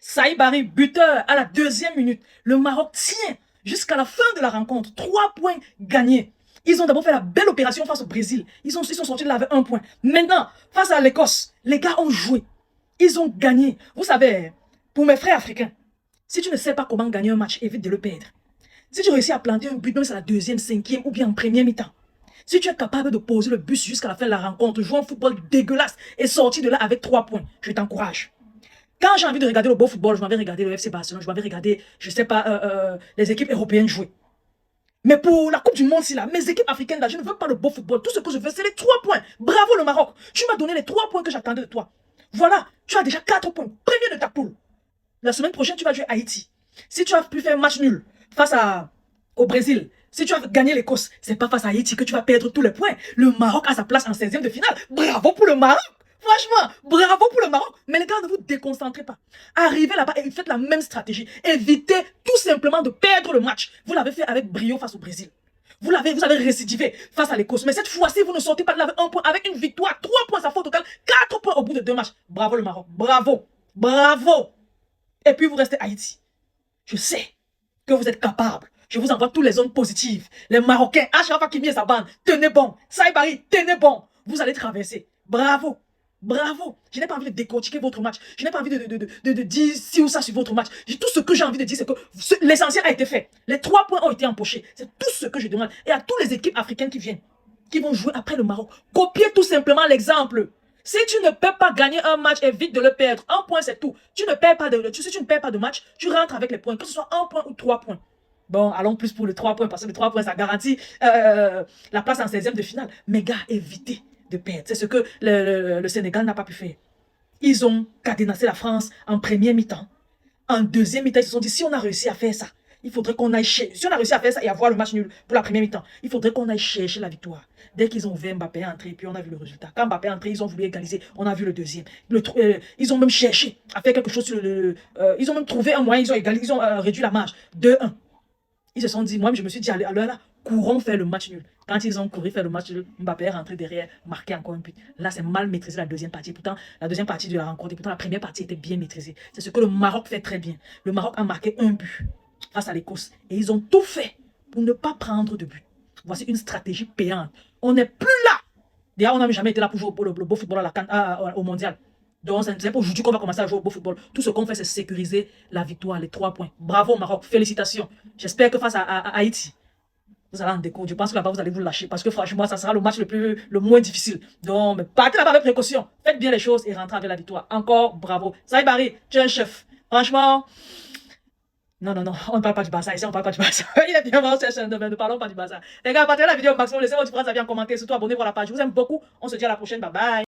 Saïd Barry, buteur à la 2e minute. Le Maroc tient jusqu'à la fin de la rencontre. 3 points gagnés. Ils ont d'abord fait la belle opération face au Brésil. Ils sont sortis de là avec 1 point. Maintenant, face à l'Écosse, les gars ont joué. Ils ont gagné. Vous savez, pour mes frères africains, si tu ne sais pas comment gagner un match, évite de le perdre. Si tu réussis à planter un but, même c'est la 2e, 5e ou bien en première mi-temps, si tu es capable de poser le bus jusqu'à la fin de la rencontre, jouer un football dégueulasse et sortir de là avec 3 points, je t'encourage. Quand j'ai envie de regarder le beau football, je m'en vais regarder le FC Barcelone, je m'en vais regarder, je sais pas, les équipes européennes jouer. Mais pour la Coupe du Monde, là, mes équipes africaines, là, je ne veux pas le beau football. Tout ce que je veux, c'est les 3 points. Bravo le Maroc. Tu m'as donné les 3 points que j'attendais de toi. Voilà, tu as déjà 4 points. Premier de ta poule. La semaine prochaine, tu vas jouer Haïti. Si tu as pu faire un match nul face au Brésil, si tu as gagné l'Écosse, c'est pas face à Haïti que tu vas perdre tous les points. Le Maroc a sa place en 16e de finale. Bravo pour le Maroc. Franchement, bravo pour le Maroc. Mais les gars, ne vous déconcentrez pas. Arrivez là-bas et faites la même stratégie. Évitez tout simplement de perdre le match. Vous l'avez fait avec brio face au Brésil. Vous avez récidivé face à l'Écosse. Mais cette fois-ci, vous ne sortez pas de là avec 1 point, avec une victoire. 3 points, ça fait au total 4 points au bout de 2 matchs. Bravo le Maroc. Bravo. Bravo. Et puis vous restez Haïti. Je sais que vous êtes capable. Je vous envoie tous les zones positives. Les Marocains, Achraf Hakimi et sa bande, tenez bon. Saïd Barry, tenez bon. Vous allez traverser. Bravo. Bravo. Je n'ai pas envie de décortiquer votre match. Je n'ai pas envie de dire ci ou ça sur votre match. Tout ce que j'ai envie de dire, c'est que l'essentiel a été fait. Les 3 points ont été empochés. C'est tout ce que je demande. Et à toutes les équipes africaines qui viennent, qui vont jouer après le Maroc, copiez tout simplement l'exemple. Si tu ne peux pas gagner un match, évite de le perdre. 1 point, c'est tout. Si tu ne perds pas de match, tu rentres avec les points. Que ce soit 1 point ou 3 points. Bon, allons plus pour les 3 points, parce que les 3 points, ça garantit la place en 16e de finale. Mais gars, évitez de perdre. C'est ce que le Sénégal n'a pas pu faire. Ils ont cadenassé la France en première mi-temps. En deuxième mi-temps, ils se sont dit, si on a réussi à faire ça, il faudrait qu'on aille chercher. Si on a réussi à faire ça et avoir le match nul pour la première mi-temps, il faudrait qu'on aille chercher la victoire. Dès qu'ils ont vu Mbappé entrer, puis on a vu le résultat. Quand Mbappé est entré, ils ont voulu égaliser. On a vu le deuxième. Ils ont même cherché à faire quelque chose sur ils ont même trouvé un moyen, ils ont égalisé, ils ont réduit la marge. 2-1. Ils se sont dit, moi je me suis dit, alors là, courons faire le match nul. Quand ils ont couru faire le match nul, Mbappé est rentré derrière, marqué encore un but. Là, c'est mal maîtrisé la deuxième partie. Pourtant, la deuxième partie de la rencontre, et pourtant la première partie était bien maîtrisée. C'est ce que le Maroc fait très bien. Le Maroc a marqué un but face à l'Écosse. Et ils ont tout fait pour ne pas prendre de but. Voici une stratégie payante. On n'est plus là. D'ailleurs, on n'a jamais été là pour jouer le beau football au mondial. Donc, c'est pour aujourd'hui qu'on va commencer à jouer au beau football. Tout ce qu'on fait, c'est sécuriser la victoire, les 3 points. Bravo Maroc, félicitations. J'espère que face à Haïti, vous allez en découdre. Je pense que là-bas, vous allez vous lâcher. Parce que franchement, ça sera le match le moins difficile. Donc, partez là-bas avec précaution. Faites bien les choses et rentrez avec la victoire. Encore bravo. Saïd Barry, tu es un chef. Franchement, non, on ne parle pas du Barça. Ici, on ne parle pas du Barça. Il est bien bon, ne parlons pas du Barça. Les gars, partagez la vidéo au maximum. Laissez votre phrase à bien commenter. Surtout, abonnez-vous à la page. Je vous aime beaucoup. On se dit à la prochaine. Bye bye.